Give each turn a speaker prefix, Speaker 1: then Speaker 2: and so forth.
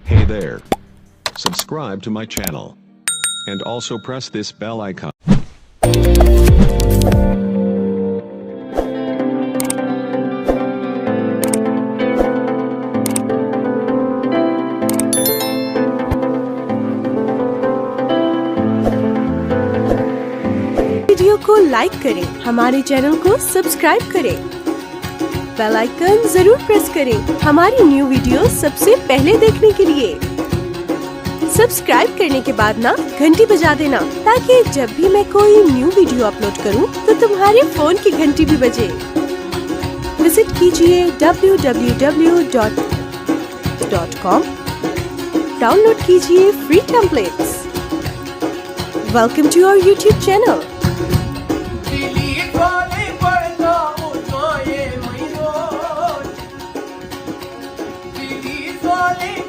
Speaker 1: Hey there. Subscribe to my channel. And also press this bell icon.
Speaker 2: Video को like करें, हमारे channel को subscribe करें, bell icon जरूर प्रेस करें हमारी न्यू वीडियो सबसे पहले देखने के लिए। सब्सक्राइब करने के बाद ना घंटी बजा देना, ताकि जब भी मैं कोई न्यू वीडियो अपलोड करूं तो तुम्हारे फोन की घंटी भी बजे। विजिट कीजिए www.com, डाउनलोड कीजिए free templates. Welcome to our YouTube channel.
Speaker 3: Falling